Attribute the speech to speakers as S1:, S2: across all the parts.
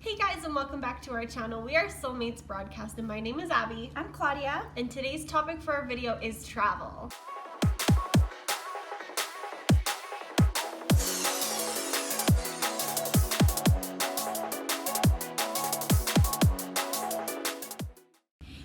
S1: Hey guys, and welcome back to our channel. We are Soulmates Broadcast, and my name is Abby.
S2: I'm Claudia.
S1: And today's topic for our video is travel.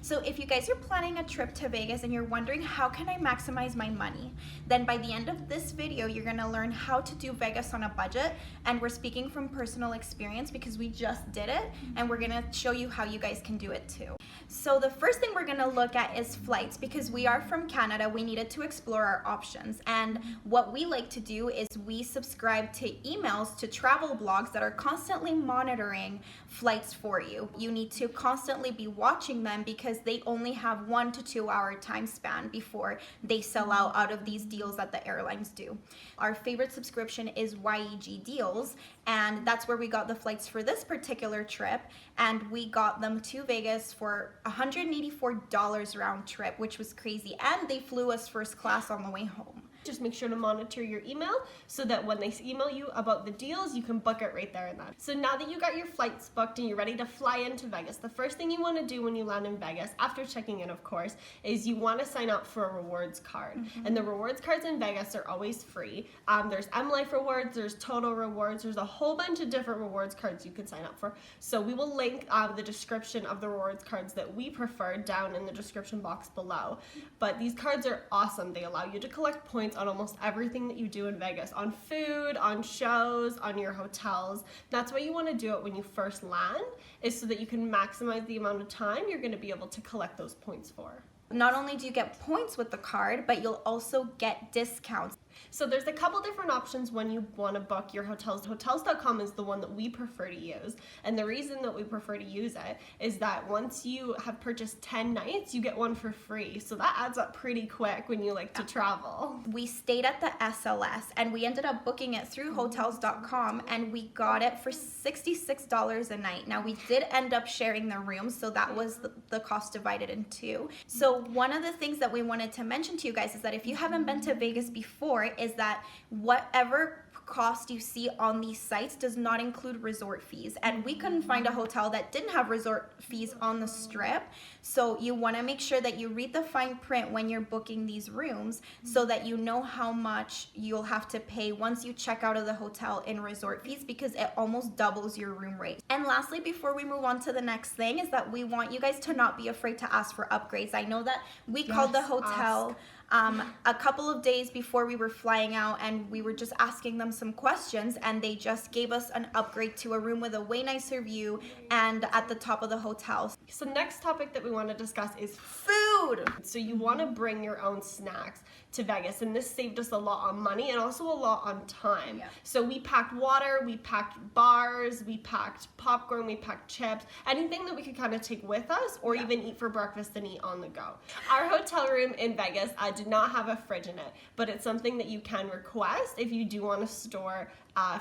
S2: So if you guys are planning a trip to Vegas and you're wondering how can I maximize my money, then by the end of this video, you're gonna learn how to do Vegas on a budget. And we're speaking from personal experience because we just did it, and we're gonna show you how you guys can do it too. So the first thing we're gonna look at is flights. Because we are from Canada, we needed to explore our options. And what we like to do is we subscribe to emails to travel blogs that are constantly monitoring flights for you. You need to constantly be watching them because they only have 1 to 2 hour time span before they sell out of these deals that the airlines do. Our favorite subscription is YEG Deals, and that's where we got the flights for this particular trip, and we got them to Vegas for $184 round trip, which was crazy, and they flew us first class on the way home.
S1: Just make sure to monitor your email so that when they email you about the deals, you can book it right there and then. So now that you got your flights booked and you're ready to fly into Vegas, the first thing you want to do when you land in Vegas, after checking in of course, is you want to sign up for a rewards card. And the rewards cards in Vegas are always free. There's M-Life rewards, there's Total rewards, there's a whole bunch of different rewards cards you can sign up for. So we will link the description of the rewards cards that we prefer down in the description box below. But these cards are awesome. They allow you to collect points on almost everything that you do in Vegas, on food, on shows, on your hotels. That's why you want to do it when you first land, is so that you can maximize the amount of time you're going to be able to collect those points for.
S2: Not only do you get points with the card, but you'll also get discounts.
S1: So there's a couple different options when you want to book your hotels. Hotels.com is the one that we prefer to use. And the reason that we prefer to use it is that once you have purchased 10 nights, you get one for free. So that adds up pretty quick when you like to travel.
S2: We stayed at the SLS and we ended up booking it through hotels.com, and we got it for $66 a night. Now we did end up sharing the room, so that was the cost divided in two. So one of the things that we wanted to mention to you guys is that if you haven't been to Vegas before, is that whatever cost you see on these sites does not include resort fees, and we couldn't find a hotel that didn't have resort fees on the strip. So you want to make sure that you read the fine print when you're booking these rooms so that you know how much you'll have to pay once you check out of the hotel in resort fees, because it almost doubles your room rate. And lastly, before we move on to the next thing, is that we want you guys to not be afraid to ask for upgrades. I know that we called the hotel a couple of days before we were flying out, and we were just asking them some questions, and they just gave us an upgrade to a room with a way nicer view and at the top of the hotel.
S1: So next topic that we want to discuss is
S2: Food.
S1: So you want to bring your own snacks to Vegas, and this saved us a lot on money and also a lot on time. So we packed water, we packed bars, we packed popcorn, we packed chips, anything that we could kind of take with us or even eat for breakfast and eat on the go. Our hotel room in Vegas did not have a fridge in it, but it's something that you can request if you do want to store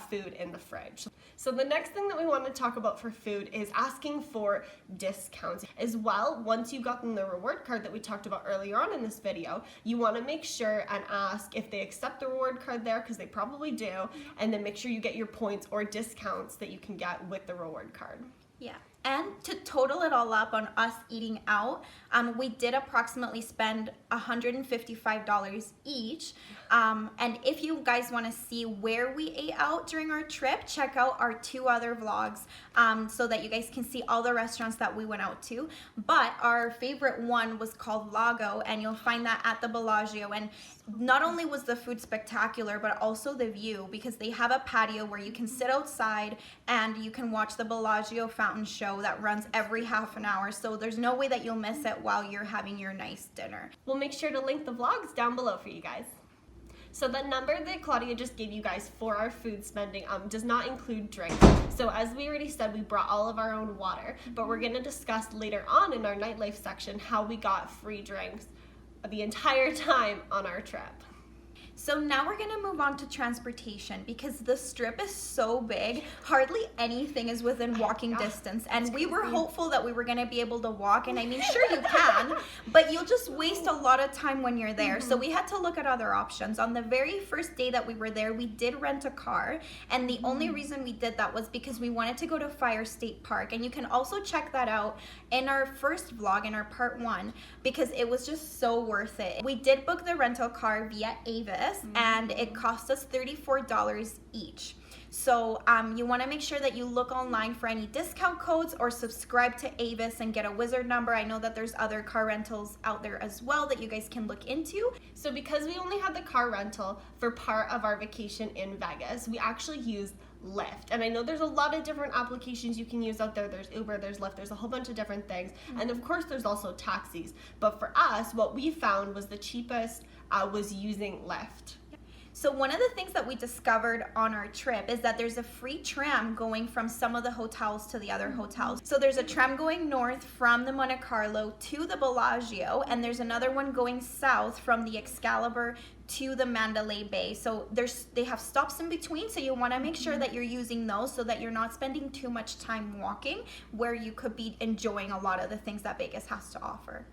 S1: food in the fridge. So the next thing that we want to talk about for food is asking for discounts. As well, once you've gotten the reward card that we talked about earlier on in this video, you want to make sure and ask if they accept the reward card there, because they probably do, and then make sure you get your points or discounts that you can get with the reward card.
S2: Yeah. And to total it all up on us eating out, we did approximately spend $155 each. And if you guys want to see where we ate out during our trip, check out our 2 other vlogs so that you guys can see all the restaurants that we went out to. But our favorite one was called Lago, and you'll find that at the Bellagio. And not only was the food spectacular, but also the view, because they have a patio where you can sit outside and you can watch the Bellagio fountain show that runs every half an hour. So there's no way that you'll miss it while you're having your nice dinner.
S1: We'll make sure to link the vlogs down below for you guys. So the number that Claudia just gave you guys for our food spending does not include drinks. So as we already said, we brought all of our own water, but we're going to discuss later on in our nightlife section how we got free drinks the entire time on our trip.
S2: So now we're gonna move on to transportation because the strip is so big, hardly anything is within walking distance. And we were hopeful that we were gonna be able to walk, and I mean, sure you can, but you'll just waste a lot of time when you're there. So we had to look at other options. On the very first day that we were there, we did rent a car, and the only reason we did that was because we wanted to go to Fire State Park. And you can also check that out in our first vlog, in our part 1, because it was just so worth it. We did book the rental car via Avis, and it cost us $34 each. So you want to make sure that you look online for any discount codes or subscribe to Avis and get a wizard number. I know that there's other car rentals out there as well that you guys can look into.
S1: So because we only had the car rental for part of our vacation in Vegas, we actually used Lyft. And I know there's a lot of different applications you can use out there. There's Uber, there's Lyft, there's a whole bunch of different things. And of course there's also taxis. But for us, what we found was the cheapest was using Lyft.
S2: So one of the things that we discovered on our trip is that there's a free tram going from some of the hotels to the other hotels. So there's a tram going north from the Monte Carlo to the Bellagio, and there's another one going south from the Excalibur to the Mandalay Bay. So they have stops in between, so you want to make sure that you're using those so that you're not spending too much time walking, where you could be enjoying a lot of the things that Vegas has to offer.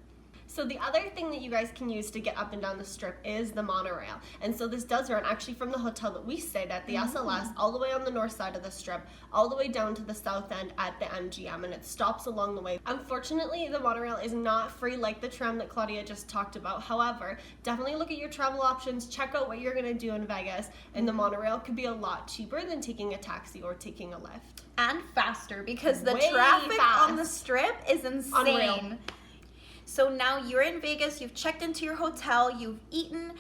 S1: So the other thing that you guys can use to get up and down the strip is the monorail. And so this does run actually from the hotel that we stayed at, the SLS, all the way on the north side of the strip, all the way down to the south end at the MGM, and it stops along the way. Unfortunately, the monorail is not free like the tram that Claudia just talked about. However, definitely look at your travel options, check out what you're gonna do in Vegas, and the monorail could be a lot cheaper than taking a taxi or taking a Lyft.
S2: And faster, because the
S1: Way
S2: traffic
S1: fast.
S2: on the strip is insane.
S1: Unreal.
S2: So now you're in Vegas, you've checked into your hotel, you've eaten.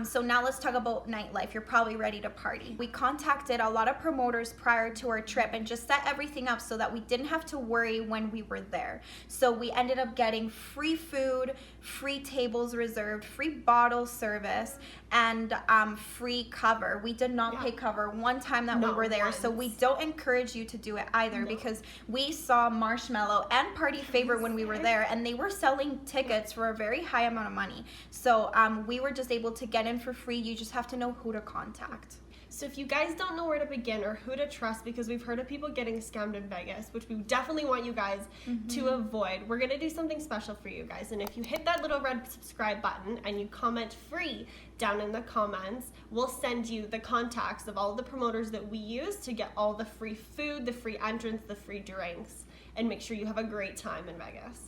S2: So now let's talk about nightlife. You're probably ready to party. We contacted a lot of promoters prior to our trip and just set everything up so that we didn't have to worry when we were there. So we ended up getting free food, free tables reserved, free bottle service, and free cover. We did not pay cover one time that we were there, so we don't encourage you to do it either, because we saw Marshmallow and Party Favor when we were there, and they were selling tickets for a very high amount of money. So we were just able to get in for free. You just have to know who to contact.
S1: So if you guys don't know where to begin or who to trust, because we've heard of people getting scammed in Vegas, which we definitely want you guys to avoid, we're gonna do something special for you guys. And if you hit that little red subscribe button and you comment free down in the comments, we'll send you the contacts of all the promoters that we use to get all the free food, the free entrance, the free drinks, and make sure you have a great time in Vegas.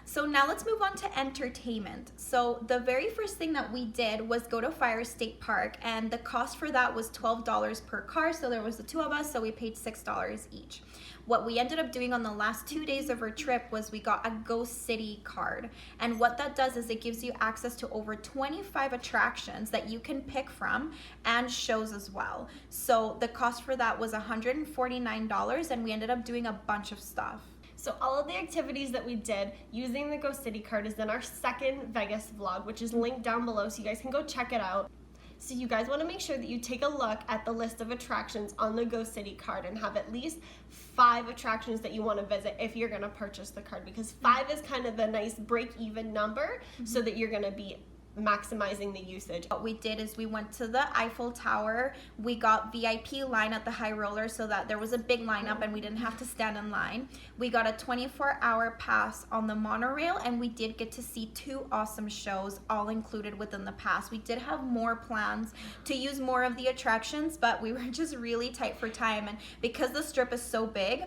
S2: So now let's move on to entertainment. So the very first thing that we did was go to Fire State Park, and the cost for that was $12 per car. So there was the two of us, so we paid $6 each. What we ended up doing on the last 2 days of our trip was we got a Go City card. And what that does is it gives you access to over 25 attractions that you can pick from, and shows as well. So the cost for that was $149, and we ended up doing a bunch of stuff.
S1: So all of the activities that we did using the Go City card is in our second Vegas vlog, which is linked down below, so you guys can go check it out. So you guys want to make sure that you take a look at the list of attractions on the Go City card and have at least 5 attractions that you want to visit if you're going to purchase the card, because 5 is kind of the nice break-even number so that you're going to be maximizing the usage.
S2: What we did is we went to the Eiffel Tower. We got VIP line at the High Roller so that there was a big lineup and we didn't have to stand in line. We got a 24-hour pass on the monorail, and we did get to see 2 awesome shows, all included within the pass. We did have more plans to use more of the attractions, but we were just really tight for time, and because the strip is so big,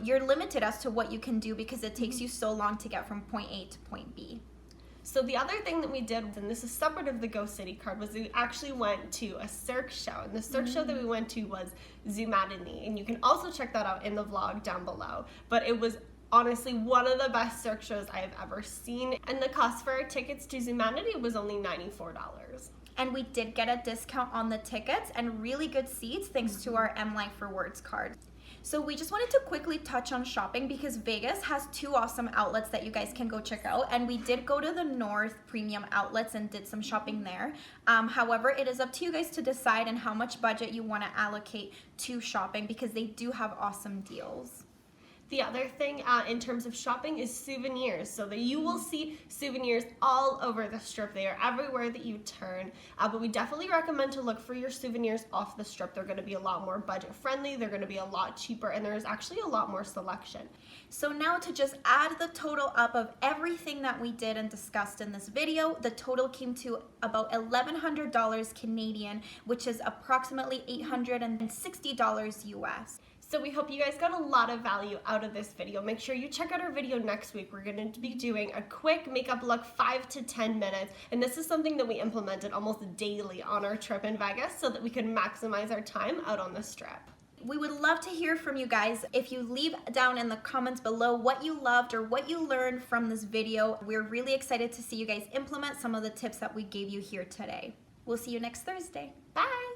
S2: you're limited as to what you can do because it takes you so long to get from point A to point B.
S1: So the other thing that we did, and this is separate of the Go City card, was we actually went to a Cirque show. And the Cirque show that we went to was Zoomadini. And you can also check that out in the vlog down below. But it was honestly one of the best Cirque shows I have ever seen. And the cost for our tickets to Zoomadini was only $94.
S2: And we did get a discount on the tickets and really good seats thanks to our M Life Rewards card. So we just wanted to quickly touch on shopping because Vegas has 2 awesome outlets that you guys can go check out, and we did go to the North Premium Outlets and did some shopping there. However, it is up to you guys to decide on how much budget you want to allocate to shopping because they do have awesome deals.
S1: The other thing in terms of shopping is souvenirs. So that you will see souvenirs all over the strip. They are everywhere that you turn. But we definitely recommend to look for your souvenirs off the strip. They're going to be a lot more budget friendly. They're going to be a lot cheaper, and there's actually a lot more selection.
S2: So now to just add the total up of everything that we did and discussed in this video, the total came to about $1,100 Canadian, which is approximately $860 US.
S1: So we hope you guys got a lot of value out of this video. Make sure you check out our video next week. We're going to be doing a quick makeup look, 5 to 10 minutes. And this is something that we implemented almost daily on our trip in Vegas so that we could maximize our time out on the strip.
S2: We would love to hear from you guys. If you leave down in the comments below what you loved or what you learned from this video, we're really excited to see you guys implement some of the tips that we gave you here today. We'll see you next Thursday.
S1: Bye!